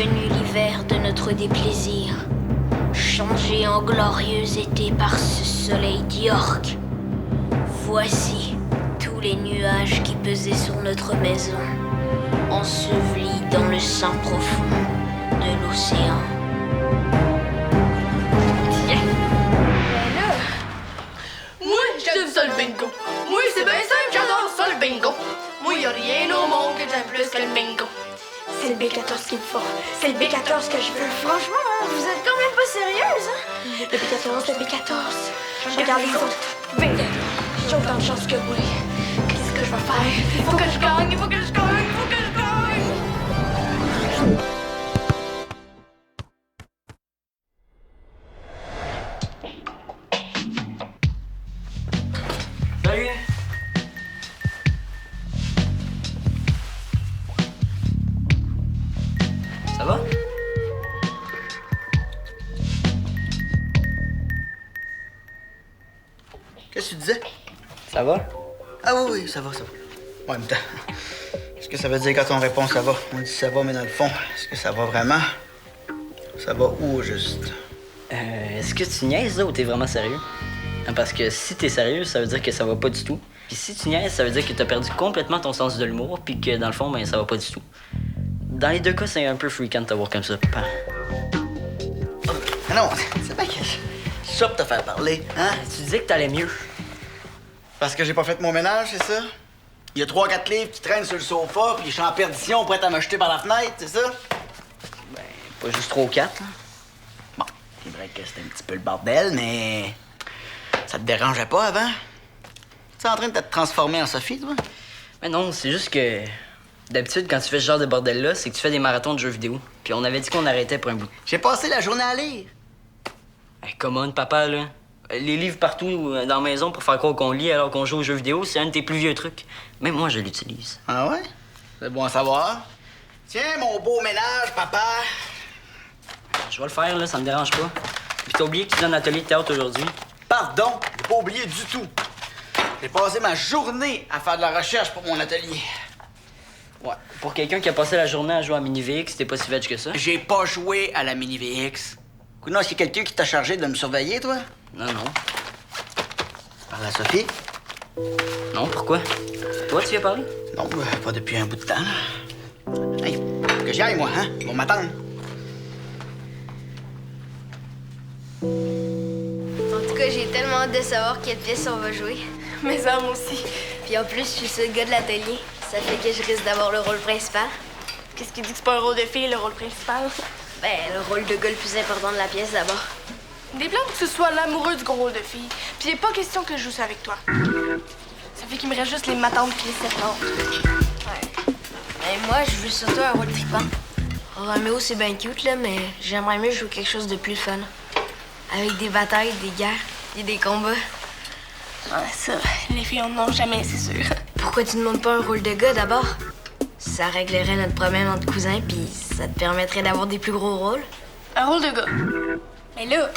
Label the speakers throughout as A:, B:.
A: venu l'hiver de notre déplaisir, changé en glorieux été par ce soleil d'York. Voici tous les nuages qui pesaient sur notre maison, ensevelis dans le sang profond de l'océan.
B: Tiens! Ben là... Moi, j'aime ça le bingo! Moi, c'est bien simple, j'adore ça le bingo! Moi, y'a rien au monde que j'aime plus que le bingo!
C: C'est le B14 qu'il me faut. C'est le B14 que je veux. Franchement, hein, vous êtes quand même pas sérieuse, hein? Le B14, le B14. Regarde les autres. Ben, j'ai autant de chance que moi. Qu'est-ce que je vais faire? Il faut que je gagne, il faut que je gagne, il faut que je gagne!
D: Salut! Ça va?
E: Qu'est-ce que tu disais?
D: Ça va?
E: Ah oui, ça va, ça va. En même temps, est-ce que ça veut dire quand on répond ça va? On dit ça va, mais dans le fond, est-ce que ça va vraiment? Ça va où, au juste?
D: Est-ce que tu niaises là ou t'es vraiment sérieux? Parce que si t'es sérieux, ça veut dire que ça va pas du tout. Puis si tu niaises, ça veut dire que t'as perdu complètement ton sens de l'humour, puis que dans le fond, ben ça va pas du tout. Dans les deux cas, c'est un peu fréquent de te voir comme ça, papa.
E: Ah non, c'est bien que ça pour te faire parler, hein?
D: Tu disais que t'allais mieux.
E: Parce que j'ai pas fait mon ménage, c'est ça? Il y a 3-4 livres qui traînent sur le sofa, puis je suis en perdition prêt à me jeter par la fenêtre, c'est ça?
D: Ben, pas juste 3 ou 4.
E: Bon, c'est vrai que c'était un petit peu le bordel, mais ça te dérangeait pas avant? Tu es en train de te transformer en Sophie, toi?
D: Mais non, c'est juste que d'habitude, quand tu fais ce genre de bordel-là, c'est que tu fais des marathons de jeux vidéo. Puis on avait dit qu'on arrêtait pour un bout.
E: J'ai passé la journée à lire.
D: Hey, come on, papa, là. Les livres partout dans la maison pour faire croire qu'on lit alors qu'on joue aux jeux vidéo, c'est un de tes plus vieux trucs. Même moi, je l'utilise.
E: Ah ouais? C'est bon à savoir. Tiens, mon beau ménage, papa.
D: Je vais le faire, là, ça me dérange pas. Puis t'as oublié que tu donnes l'atelier de théâtre aujourd'hui?
E: Pardon, j'ai pas oublié du tout. J'ai passé ma journée à faire de la recherche pour mon atelier.
D: Ouais. Pour quelqu'un qui a passé la journée à jouer à Mini-VX, c'était pas si veg que ça?
E: J'ai pas joué à la Mini-VX. Non, est-ce qu'il y a quelqu'un qui t'a chargé de me surveiller, toi?
D: Non, non.
E: Parle à Sophie?
D: Non, pourquoi? Toi, tu y as parlé?
E: Non, pas depuis un bout de temps, là. Hey, faut que j'y aille, moi, hein? Ils vont m'attendre.
A: En tout cas, j'ai tellement hâte de savoir quelle pièce on va jouer.
C: Mais ça, moi aussi.
A: Puis en plus, je suis ce gars de l'atelier. Ça fait que je risque d'avoir le rôle principal.
C: Qu'est-ce qui dit que c'est pas un rôle de fille, le rôle principal?
A: Ben, le rôle de gars le plus important de la pièce d'abord.
C: Des plans pour que ce soit l'amoureux du gros rôle de fille. Puis il est pas question que je joue ça avec toi. Ça fait qu'il me reste juste les matantes puis les servantes.
A: Ouais. Ben, moi, je veux surtout un rôle trippant. Roméo, c'est bien cute, là, mais j'aimerais mieux jouer quelque chose de plus fun. Avec des batailles, des guerres et des combats.
C: Ouais, ça, les filles en ont jamais, c'est sûr.
A: Pourquoi tu ne demandes pas un rôle de gars d'abord? Ça réglerait notre problème entre cousins, puis ça te permettrait d'avoir des plus gros rôles.
C: Un rôle de gars. Mais là,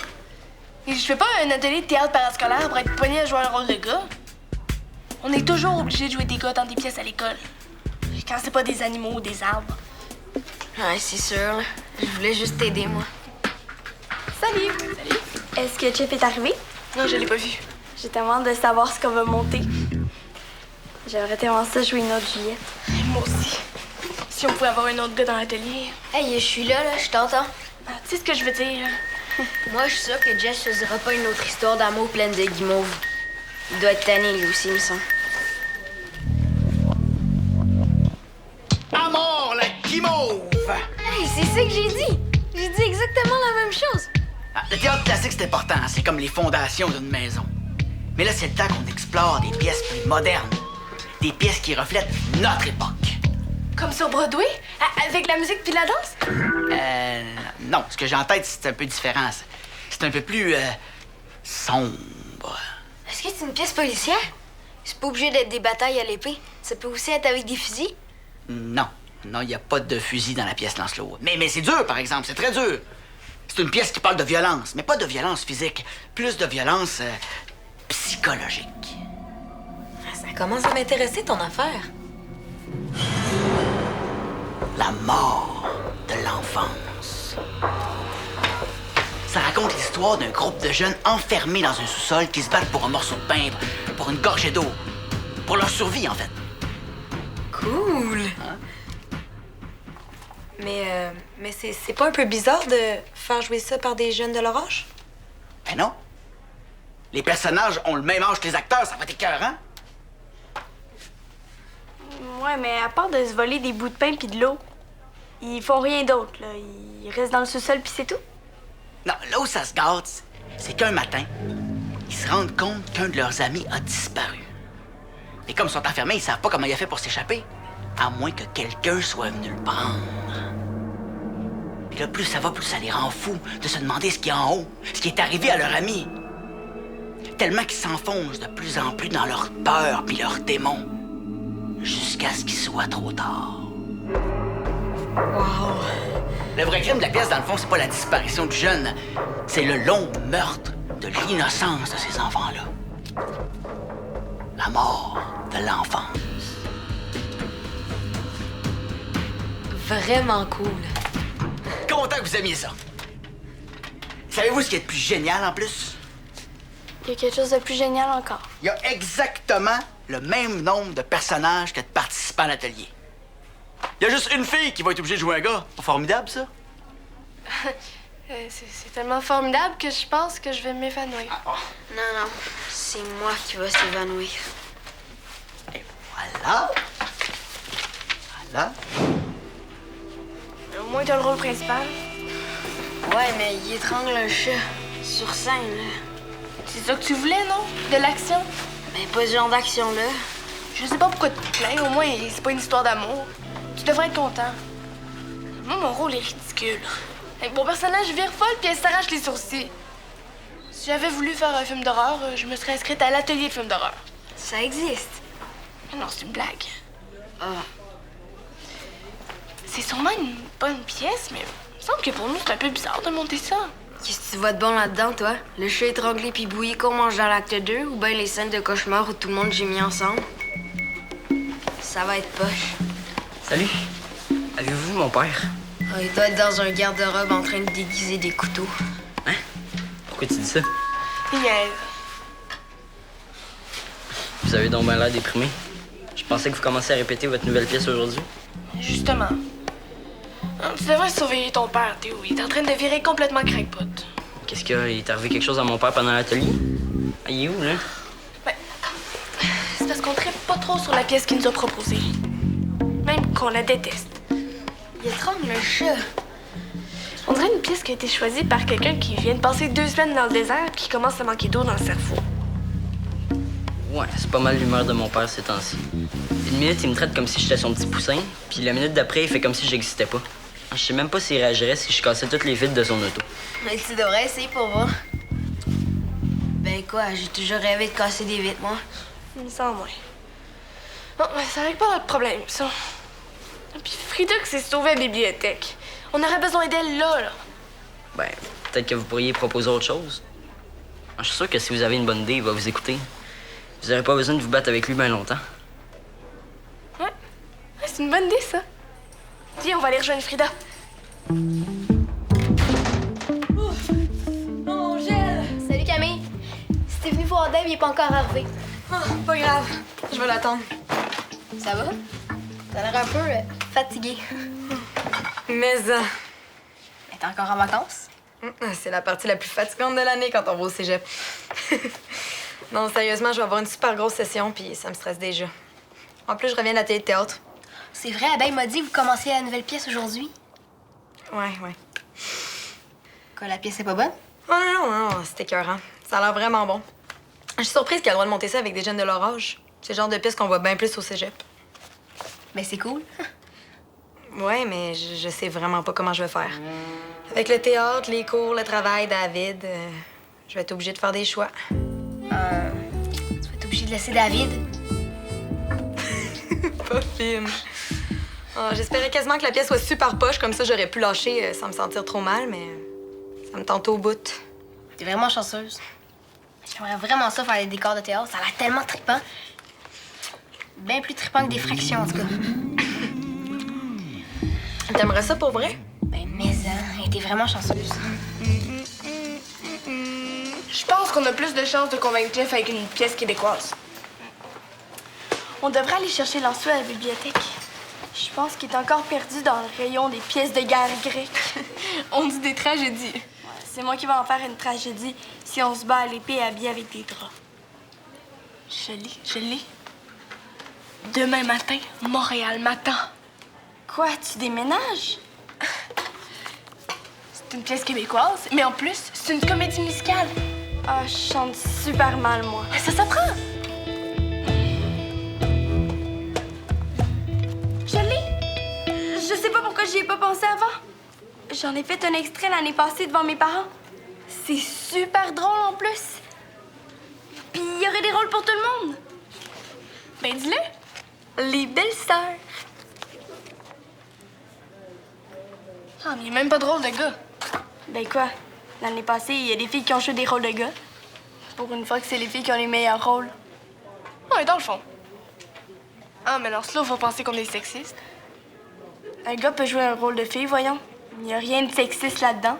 C: je fais pas un atelier de théâtre parascolaire pour être poigné à jouer un rôle de gars. On est toujours obligé de jouer des gars dans des pièces à l'école. Quand c'est pas des animaux ou des arbres.
A: Ouais, c'est sûr, là. Je voulais juste t'aider, moi.
C: Salut! Salut! Est-ce que Chip est arrivé? Non, je l'ai pas vu. J'ai tellement hâte de savoir ce qu'on va monter. J'aimerais tellement ça jouer une autre Juliette. Moi aussi. Si on pouvait avoir un autre gars dans l'atelier.
A: Hey, je suis là, je t'entends.
C: Ah, tu sais ce que je veux dire?
A: Moi, je suis sûre que Jess choisira pas une autre histoire d'amour pleine de guimauves. Il doit être tanné, lui aussi, il me semble.
E: À mort, la guimauve!
A: Hey, c'est ça que j'ai dit! J'ai dit exactement la même chose!
E: Ah, le théâtre classique, c'est important. C'est comme les fondations d'une maison. Mais là, c'est le temps qu'on explore des pièces plus modernes. Des pièces qui reflètent notre époque.
C: Comme sur Broadway? Avec la musique puis la danse?
E: Non. Ce que j'ai en tête, c'est un peu différent. C'est un peu plus, sombre.
A: Est-ce que c'est une pièce policière? C'est pas obligé d'être des batailles à l'épée. Ça peut aussi être avec des fusils.
E: Non. Non, il n'y a pas de fusil dans la pièce Lancelot. Mais c'est dur, par exemple. C'est très dur. C'est une pièce qui parle de violence, mais pas de violence physique. Plus de violence psychologique.
F: Ça commence à m'intéresser, ton affaire.
E: La mort. de l'enfance. Ça raconte l'histoire d'un groupe de jeunes enfermés dans un sous-sol qui se battent pour un morceau de pain, pour une gorgée d'eau. Pour leur survie, en fait.
F: Cool!
E: Hein?
F: Mais c'est pas un peu bizarre de faire jouer ça par des jeunes de leur âge?
E: Ben non. Les personnages ont le même âge que les acteurs, ça va être écœurant.
C: Ouais, mais à part de se voler des bouts de pain puis de l'eau, ils font rien d'autre, là. Ils restent dans le sous-sol puis c'est tout.
E: Non, là où ça se gâte, c'est qu'un matin, ils se rendent compte qu'un de leurs amis a disparu. Et comme ils sont enfermés, ils savent pas comment il a fait pour s'échapper. À moins que quelqu'un soit venu le prendre. Puis là, plus ça va, plus ça les rend fous de se demander ce qu'il y a en haut, ce qui est arrivé à leur ami. Tellement qu'ils s'enfoncent de plus en plus dans leur peur puis leurs démons. Jusqu'à ce qu'il soit trop tard.
F: Wow!
E: Le vrai crime de la pièce, dans le fond, c'est pas la disparition du jeune. C'est le long meurtre de l'innocence de ces enfants-là. La mort de l'enfance.
F: Vraiment cool.
E: Content que vous aimiez ça. Savez-vous ce qui est le plus génial en plus?
C: Il y a quelque chose de plus génial encore.
E: Il y a exactement le même nombre de personnages que de participants à l'atelier. Il y a juste une fille qui va être obligée de jouer un gars. Pas formidable, ça?
B: C'est tellement formidable que je pense que je vais m'évanouir.
A: Non, non, c'est moi qui va s'évanouir.
E: Et voilà. Voilà.
C: Au moins, t'as le rôle principal.
A: Ouais, mais il étrangle un chat sur scène, là.
B: C'est ça que tu voulais, non? De l'action?
A: Mais pas ce genre d'action-là.
B: Je sais pas pourquoi tu te plains. Au moins, c'est pas une histoire d'amour. Tu devrais être content. Moi, mon rôle est ridicule. Mon personnage vire folle puis elle s'arrache les sourcils. Si j'avais voulu faire un film d'horreur, je me serais inscrite à l'atelier de films d'horreur.
A: Ça existe.
B: Non, c'est une blague.
A: Ah,
B: C'est sûrement une bonne pièce, mais il me semble que pour nous, c'est un peu bizarre de monter ça.
A: qu'est-ce que tu vois de bon là-dedans, toi? Le chat étranglé puis bouilli qu'on mange dans l'acte 2 ou bien les scènes de cauchemar où tout le monde gémit ensemble? Ça va être poche.
D: Salut. Avez-vous vu mon père?
A: Ah, il doit être dans un garde-robe en train de déguiser des couteaux.
D: Hein? Pourquoi tu dis ça?
B: Il niaise.
D: Vous avez donc bien l'air déprimé. Je pensais que vous commenciez à répéter votre nouvelle pièce aujourd'hui.
B: Justement. Tu devrais surveiller ton père, Théo. Il est en train de virer complètement crackpot.
D: Qu'est-ce qu'il y a? Il est arrivé quelque chose à mon père pendant l'atelier? Ah, il est où, là?
B: Ben, c'est parce qu'on tripe pas trop sur la pièce qu'il nous a proposée. Même qu'on la déteste.
A: Il étrangle le chat.
B: On dirait une pièce qui a été choisie par quelqu'un qui vient de passer 2 semaines dans le désert et qui commence à manquer d'eau dans le cerveau.
D: Ouais, c'est pas mal l'humeur de mon père ces temps-ci. Une minute, il me traite comme si j'étais son petit poussin, puis la minute d'après, il fait comme si j'existais pas. Je sais même pas s'il réagirait si je cassais toutes les vitres de son auto.
A: Mais tu devrais essayer pour voir. Ben quoi, j'ai toujours rêvé de casser des vitres, moi.
B: Il me semble, ouais. Bon, ben, ça règle pas notre problème, ça. Et puis Frida qui s'est sauvée à la bibliothèque. On aurait besoin d'elle là.
D: Ben, peut-être que vous pourriez proposer autre chose. Je suis sûr que si vous avez une bonne idée, il va vous écouter. Vous n'aurez pas besoin de vous battre avec lui bien longtemps.
B: Ouais, c'est une bonne idée, ça. Viens, on va aller rejoindre Frida.
C: Oh, gèle!
G: Salut Camille. Si t'es venu voir Dave, il est pas encore arrivé.
F: Oh, pas grave. Je vais l'attendre.
G: Ça va? T'as l'air un peu fatigué.
F: Mais
G: T'es encore en vacances?
F: c'est la partie la plus fatigante de l'année quand on va au cégep. Non, sérieusement, je vais avoir une super grosse session, puis ça me stresse déjà. En plus, je reviens de l'atelier de théâtre.
G: C'est vrai, Abeille m'a dit que vous commenciez la nouvelle pièce aujourd'hui.
F: Ouais.
G: Quoi, la pièce est pas bonne?
F: Oh non, c'était écœurant. Ça a l'air vraiment bon. Je suis surprise qu'il a le droit de monter ça avec des jeunes de leur âge. C'est le genre de pièce qu'on voit bien plus au cégep.
G: Ben, c'est cool.
F: Ouais, mais je sais vraiment pas comment je vais faire. Avec le théâtre, les cours, le travail, David, je vais être obligée de faire des choix.
G: Tu vas être obligé de laisser David.
F: Pas fine. Oh, j'espérais quasiment que la pièce soit super poche, comme ça j'aurais pu lâcher sans me sentir trop mal, mais ça me tente au bout.
G: T'es vraiment chanceuse. J'aimerais vraiment ça faire des décors de théâtre. Ça a l'air tellement trippant. Bien plus trippant que des fractions, en tout cas.
F: T'aimerais ça pour vrai?
G: hein? Elle était vraiment chanceuse.
B: Je pense qu'on a plus de chances de convaincre Jeff avec une pièce québécoise.
C: On devrait aller chercher Lancelot à la bibliothèque. Je pense qu'il est encore perdu dans le rayon des pièces de guerre grecques.
B: On dit des tragédies.
C: C'est moi qui vais en faire une tragédie si on se bat à l'épée habillé avec des draps.
B: Je l'ai. Demain matin, Montréal m'attend.
C: Quoi, tu déménages?
B: C'est une pièce québécoise, mais en plus, c'est une comédie musicale.
C: Ah, je chante super mal, moi.
B: Mais ça s'apprend.
C: Je l'ai! Je sais pas pourquoi j'y ai pas pensé avant. J'en ai fait un extrait l'année passée devant mes parents. C'est super drôle en plus. Puis il y aurait des rôles pour tout le monde.
B: Ben, dis-le.
C: Les belles-sœurs.
B: Ah, mais il n'y a même pas de rôle de gars.
C: Ben quoi? L'année passée, il y a des filles qui ont joué des rôles de gars. Pour une fois que c'est les filles qui ont les meilleurs rôles.
B: Ouais, dans le fond. Ah, mais Lancelot va penser qu'on est sexiste.
C: Un gars peut jouer un rôle de fille, voyons. Il n'y a rien de sexiste là-dedans.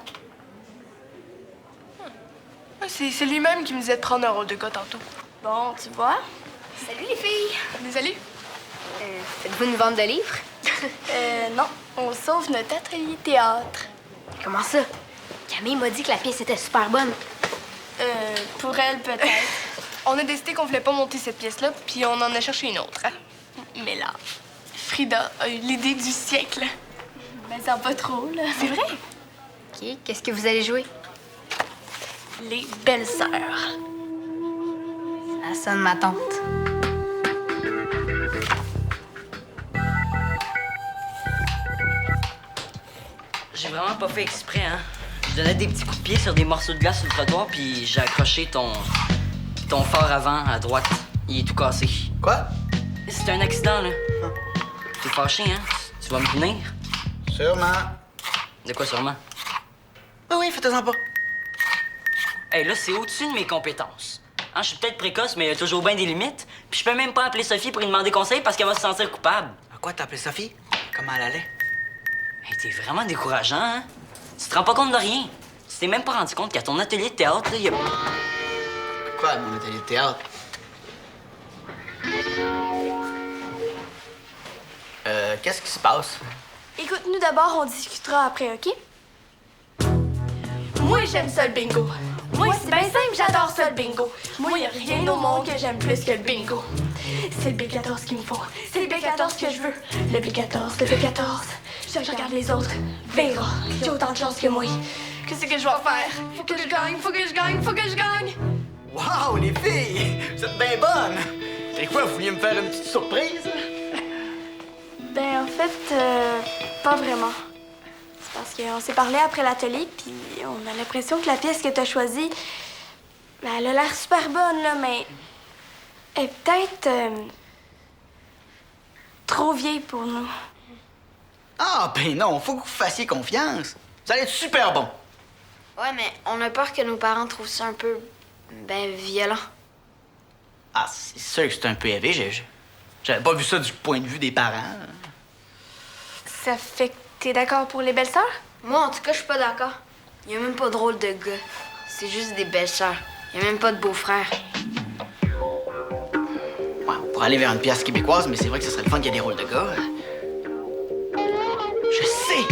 B: C'est lui-même qui me disait de prendre un rôle de gars tantôt.
C: Bon, tu vois?
G: Salut les filles!
B: Salut.
G: Faites-vous une vente de livres?
C: Non. On sauve notre atelier théâtre.
G: Comment ça? Camille m'a dit que la pièce était super bonne.
C: Pour elle, peut-être.
B: On a décidé qu'on voulait pas monter cette pièce-là, puis on en a cherché une autre. Hein? Mais là, Frida a eu l'idée du siècle.
C: Ben, ça va pas trop, là.
B: C'est vrai?
G: OK, qu'est-ce que vous allez jouer?
C: Les belles-sœurs.
F: Ça sonne ma tante.
D: J'ai vraiment pas fait exprès, hein. Je donnais des petits coups de pied sur des morceaux de glace sur le trottoir, puis j'ai accroché ton phare avant à droite. Il est tout cassé.
E: Quoi?
D: C'était un accident, là. T'es fâché, hein? Tu vas me punir?
E: Sûrement.
D: De quoi sûrement?
E: Oui, faites-en pas.
D: Hey, là, c'est au-dessus de mes compétences. Hein, je suis peut-être précoce, mais il y a toujours bien des limites. Puis je peux même pas appeler Sophie pour lui demander conseil parce qu'elle va se sentir coupable.
E: À quoi t'as appelé Sophie? Comment elle allait?
D: Hey, t'es vraiment décourageant, hein? Tu te rends pas compte de rien. Tu t'es même pas rendu compte qu'à ton atelier de théâtre, là, il y a...
E: Quoi, à mon atelier de théâtre? Qu'est-ce qui se passe?
C: Écoute-nous d'abord, on discutera après, OK? Moi, j'aime ça le bingo. Moi, c'est bien simple, j'adore ça le bingo. Moi, y a rien au monde que j'aime plus que le bingo. C'est le B14 qu'il me faut. C'est le B14 que je veux. Le B14, le B14. Je regarde les autres. Bingo, j'ai autant de chance que moi.
B: Qu'est-ce que je dois faire? Faut que je gagne, faut que je gagne, faut que je gagne!
E: Wow, les filles! Vous êtes bien bonnes! C'est quoi, vous vouliez me faire une petite surprise?
C: Ben, en fait, pas vraiment. C'est parce qu'on s'est parlé après l'atelier, puis on a l'impression que la pièce que t'as choisie, ben, elle a l'air super bonne, là, mais elle est peut-être trop vieille pour nous.
E: Ah, ben non, faut que vous fassiez confiance. Vous allez être super bon.
G: Ouais, mais on a peur que nos parents trouvent ça un peu, ben, violent.
E: Ah, c'est sûr que c'est un peu élevé. J'avais pas vu ça du point de vue des parents.
C: Ça fait que t'es d'accord pour les belles-sœurs?
G: Moi, en tout cas, je suis pas d'accord. Il y a même pas de rôle de gars. C'est juste des belles-sœurs. Il y a même pas de beau-frère.
E: Ouais, on pourrait aller vers une pièce québécoise, mais c'est vrai que ce serait le fun qu'il y ait des rôles de gars. Je sais!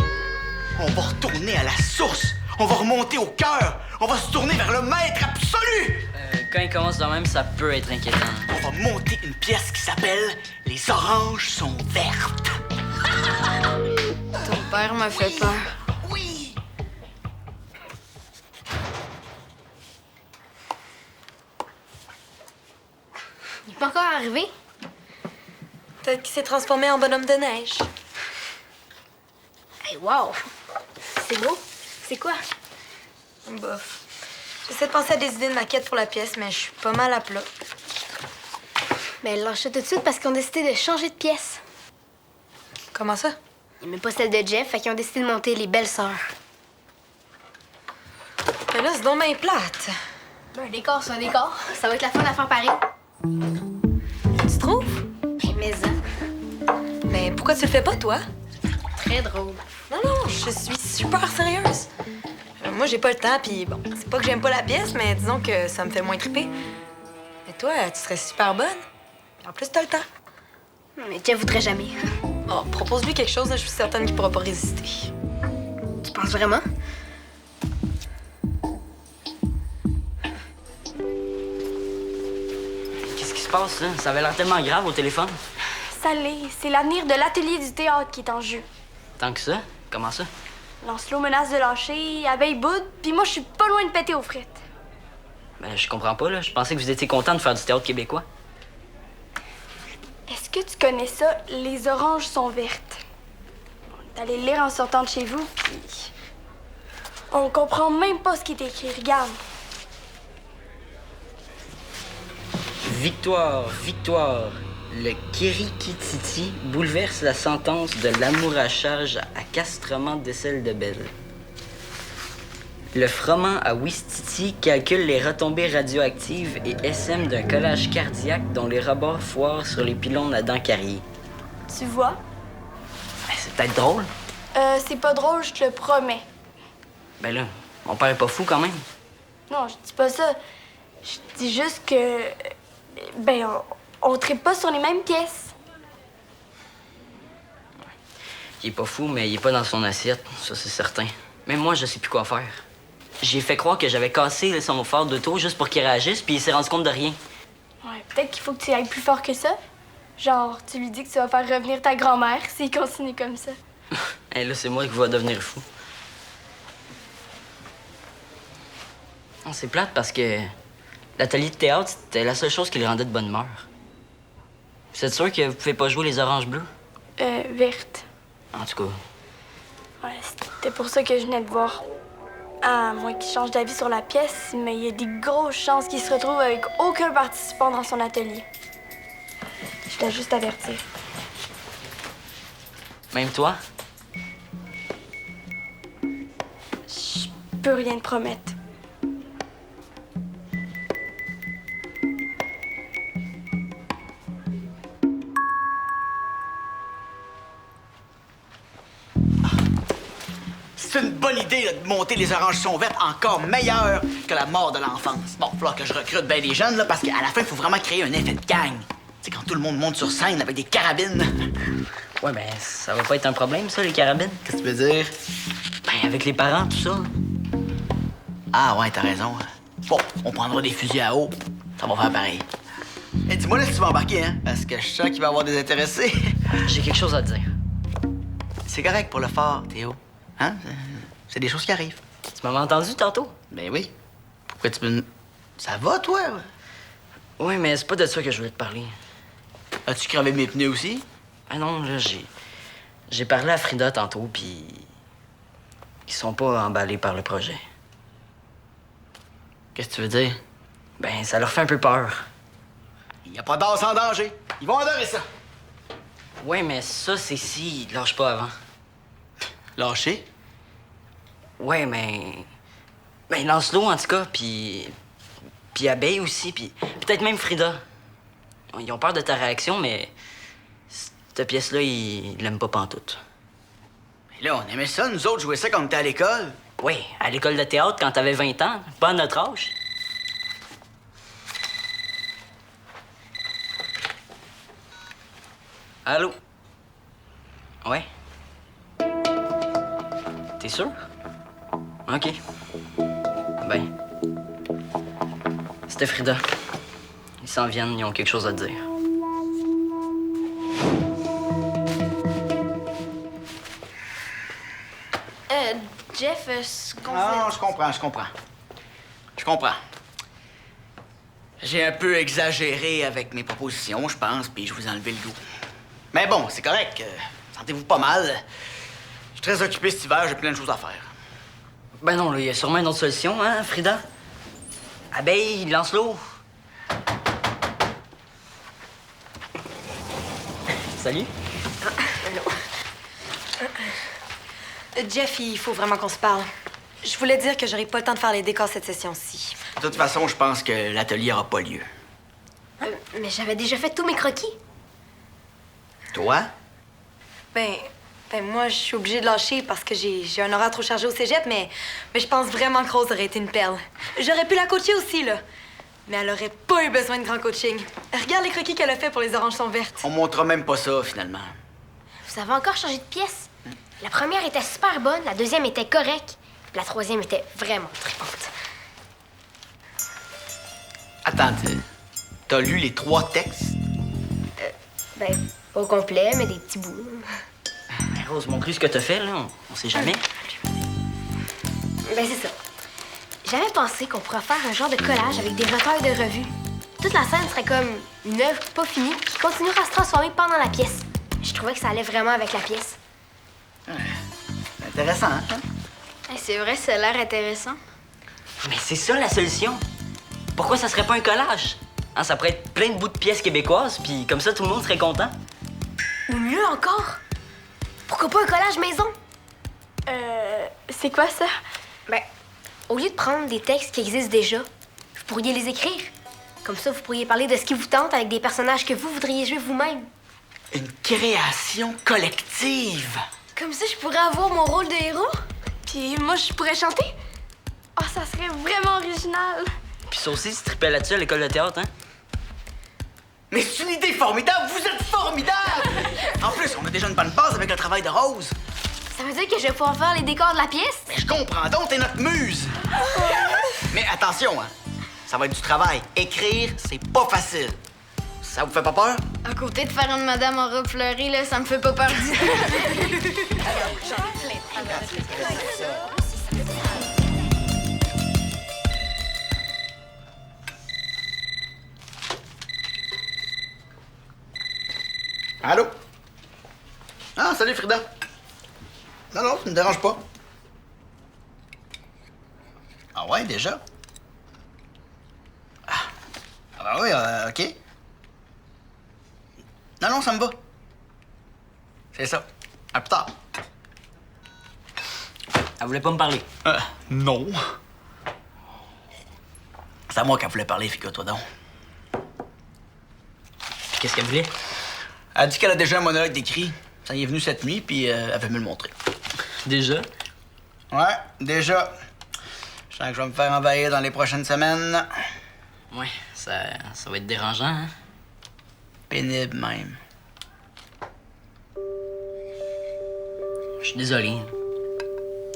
E: On va retourner à la source. On va remonter au cœur. On va se tourner vers le maître absolu.
D: Quand il commence de même, ça peut être inquiétant.
E: On va monter une pièce qui s'appelle « Les oranges sont vertes ».
G: Ton père m'a fait peur.
E: Oui!
G: Il est pas encore arrivé?
F: Peut-être qu'il s'est transformé en bonhomme de neige.
G: Hey, wow! C'est beau. C'est quoi?
F: Bof. J'essaie de penser à des idées de maquette pour la pièce, mais je suis pas mal à plat.
G: Ben, lâche ça tout de suite parce qu'ils ont décidé de changer de pièce.
F: Comment ça?
G: Il n'y a même pas celle de Jeff, fait qu'ils ont décidé de monter les belles-sœurs.
F: Mais là, c'est donc bien plate.
G: Un décor, c'est un décor. Ça va être la fin d'affaire pareil.
F: Tu trouves?
G: Mais ça,
F: Mais pourquoi tu le fais pas, toi?
G: très drôle.
F: Non, non, je suis super sérieuse. Moi, j'ai pas le temps, puis bon, c'est pas que j'aime pas la pièce, mais disons que ça me fait moins triper. Mais toi, tu serais super bonne. Puis en plus, t'as le temps.
G: Mais tu voudrais jamais.
F: Oh, propose-lui quelque chose, là, je suis certaine qu'il pourra pas résister.
G: Tu penses vraiment?
D: Qu'est-ce qui se passe, là? Ça avait l'air tellement grave au téléphone.
C: Ça l'est. C'est l'avenir de l'atelier du théâtre qui est en jeu.
D: Tant que ça? Comment ça?
C: Lancelot menace de lâcher, Abeille boude, puis moi, je suis pas loin de péter aux frites.
D: Ben, je comprends pas, là. Je pensais que vous étiez content de faire du théâtre québécois.
C: Est-ce que tu connais ça? Les oranges sont vertes. On est allé le lire en sortant de chez vous, puis... On comprend même pas ce qui est écrit. Regarde.
D: Victoire, victoire. Le Kirikititi bouleverse la sentence de l'amourachage à castrement d'aisselle de belle. Le froment à Ouistiti calcule les retombées radioactives et SM d'un collage cardiaque dont les rebords foirent sur les pylônes à dents carriées.
C: Tu vois?
D: Ben, c'est peut-être drôle.
C: C'est pas drôle, je te le promets.
D: Ben là, mon père est pas fou quand même.
C: Non, je dis pas ça. Je dis juste que... Ben, on tripe pas sur les mêmes pièces.
D: Il est pas fou, mais il est pas dans son assiette, ça c'est certain. Même moi, je sais plus quoi faire. J'ai fait croire que j'avais cassé son phare d'auto juste pour qu'il réagisse, puis il s'est rendu compte de rien.
C: Ouais, peut-être qu'il faut que tu ailles plus fort que ça. Genre, tu lui dis que tu vas faire revenir ta grand-mère s'il continue comme ça.
D: Et là, c'est moi qui vais devenir fou. Non, c'est plate parce que l'atelier de théâtre, c'était la seule chose qui le rendait de bonne humeur. Vous êtes sûr que vous pouvez pas jouer les oranges bleues?
C: Verte.
D: En tout cas,
C: Ouais, c'était pour ça que je venais te voir. À moins qu'il change d'avis sur la pièce, mais il y a des grosses chances qu'il se retrouve avec aucun participant dans son atelier. Je dois juste avertir.
D: même toi?
C: Je peux rien te promettre.
E: C'est une bonne idée là, de monter les oranges sont vertes encore meilleure que la mort de l'enfance. Bon, il va falloir que je recrute bien des jeunes, là, parce qu'à la fin, il faut vraiment créer un effet de gang. C'est quand tout le monde monte sur scène avec des carabines.
D: Ouais, ben, ça va pas être un problème, ça, les carabines?
E: Qu'est-ce que tu veux dire?
D: Ben, avec les parents, tout ça.
E: Ah ouais, t'as raison. Bon, on prendra des fusils à eau. Ça va faire pareil. Et dis-moi là si tu vas embarquer, hein? Parce que je sens qu'il va y avoir des intéressés.
D: J'ai quelque chose à te dire.
E: C'est correct pour le fort, Théo. Hein? C'est des choses qui arrivent.
D: Tu m'avais entendu tantôt?
E: Ben oui. Pourquoi tu me... Ça va, toi?
D: Oui, mais c'est pas de ça que je voulais te parler.
E: As-tu crevé mes pneus aussi?
D: Ah non, là, j'ai parlé à Frida tantôt, puis ils sont pas emballés par le projet.
E: Qu'est-ce que tu veux dire?
D: Ben, ça leur fait un peu peur.
E: Il n'y a pas d'or sans danger. Ils vont adorer ça.
D: Ouais, mais ça, c'est si ils lâchent pas avant.
E: Lâcher?
D: Ouais, mais... Ben, Lancelot, en tout cas, puis Abeille aussi, puis peut-être même Frida. Ils ont peur de ta réaction, mais cette pièce-là, ils l'aiment pas pantoute.
E: Mais là, on aimait ça, nous autres, jouer ça quand on était à l'école.
D: Oui, à l'école de théâtre, quand t'avais 20 ans, pas à notre âge. Allô? Ouais? T'es sûr? OK. Ben. C'était Frida. Ils s'en viennent, ils ont quelque chose à te dire.
G: Jeff, ce qu'on
E: Non,
G: fait...
E: je comprends. J'ai un peu exagéré avec mes propositions, je pense, puis je vous ai enlevé le goût. Mais bon, c'est correct. Sentez-vous pas mal. Je suis très occupé cet hiver, j'ai plein de choses à faire.
D: Ben non, là, il y a sûrement une autre solution, hein, Frida? Abeille, Lancelot. Salut.
F: Jeff, il faut vraiment qu'on se parle. Je voulais dire que j'aurai pas le temps de faire les décors cette session-ci.
E: De toute façon, je pense que l'atelier aura pas lieu.
G: Mais j'avais déjà fait tous mes croquis.
E: Toi?
F: Ben, Ben, moi, je suis obligée de lâcher parce que j'ai un horaire trop chargé au cégep, mais je pense vraiment que Rose aurait été une perle. J'aurais pu la coacher aussi, là. Mais elle aurait pas eu besoin de grand coaching. Regarde les croquis qu'elle a fait pour les oranges sont vertes.
E: On montrera même pas ça, finalement.
H: Vous avez encore changé de pièce? La première était super bonne, la deuxième était correcte, puis la troisième était vraiment trippante.
E: Attends, t'as lu les 3 textes?
H: Ben, pas au complet, mais des petits bouts.
D: Mais Rose, montre-lui ce que t'as fait, là. On sait jamais.
H: Ben, c'est ça. J'avais pensé qu'on pourrait faire un genre de collage avec des recueils de revues. Toute la scène serait comme une œuvre pas finie qui continuera à se transformer pendant la pièce. Je trouvais que ça allait vraiment avec la pièce.
E: Intéressant, hein?
G: Hey, c'est vrai, ça a l'air intéressant.
D: Mais c'est ça la solution. Pourquoi ça serait pas un collage? Hein, ça pourrait être plein de bouts de pièces québécoises, puis comme ça, tout le monde serait content.
H: Ou mieux encore, pourquoi pas un collage maison?
C: C'est quoi ça?
H: Ben, au lieu de prendre des textes qui existent déjà, vous pourriez les écrire. Comme ça, vous pourriez parler de ce qui vous tente avec des personnages que vous voudriez jouer vous-même.
E: Une création collective.
H: Comme ça, je pourrais avoir mon rôle de héros.
C: Puis moi, je pourrais chanter? Oh, ça serait vraiment original.
D: Puis ça aussi, tu tripais là-dessus à l'école de théâtre, hein?
E: Mais c'est une idée formidable! Vous êtes formidable! En plus, on a déjà une bonne base avec le travail de Rose.
H: Ça veut dire que je vais pouvoir faire les décors de la pièce?
E: Mais je comprends donc, t'es notre muse! Mais attention, hein, ça va être du travail. Écrire, c'est pas facile. Ça vous fait pas peur?
G: À côté de faire une madame en robe fleurie, là, ça me fait pas peur du tout.
E: Allô? Ah, salut Frida. Non, non, ça me dérange pas. Ah ouais, déjà? Ah bah oui, OK. Non, non, ça me va. C'est ça. À plus tard.
D: Elle voulait pas me parler.
E: Non. C'est à moi qu'elle voulait parler, figure-toi donc.
D: Qu'est-ce qu'elle voulait?
E: Elle a dit qu'elle a déjà un monologue d'écrit. Ça y est venu cette nuit, puis elle veut me le montrer.
D: Déjà?
E: Ouais, déjà. Je sens que je vais me faire envahir dans les prochaines semaines.
D: Ouais, ça va être dérangeant, hein?
E: Pénible même.
D: Je suis désolé.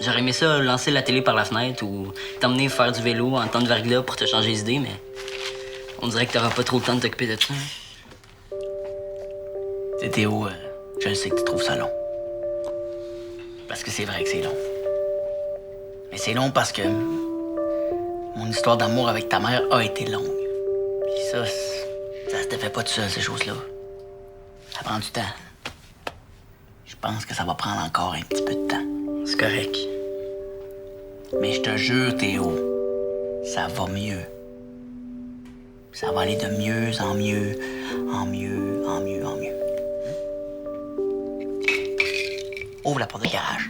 D: J'aurais aimé ça lancer la télé par la fenêtre ou t'emmener faire du vélo en temps de verglas pour te changer les idées, mais on dirait que t'auras pas trop le temps de t'occuper de ça.
E: C'est Théo, je sais que tu trouves ça long. Parce que c'est vrai que c'est long. Mais c'est long parce que mon histoire d'amour avec ta mère a été longue. Puis ça se défait pas tout seul, ces choses-là. Ça prend du temps. Je pense que ça va prendre encore un petit peu de temps.
D: C'est correct.
E: Mais je te jure, Théo, ça va mieux. Ça va aller de mieux en mieux, en mieux, en mieux, en mieux. Ouvre la porte de garage.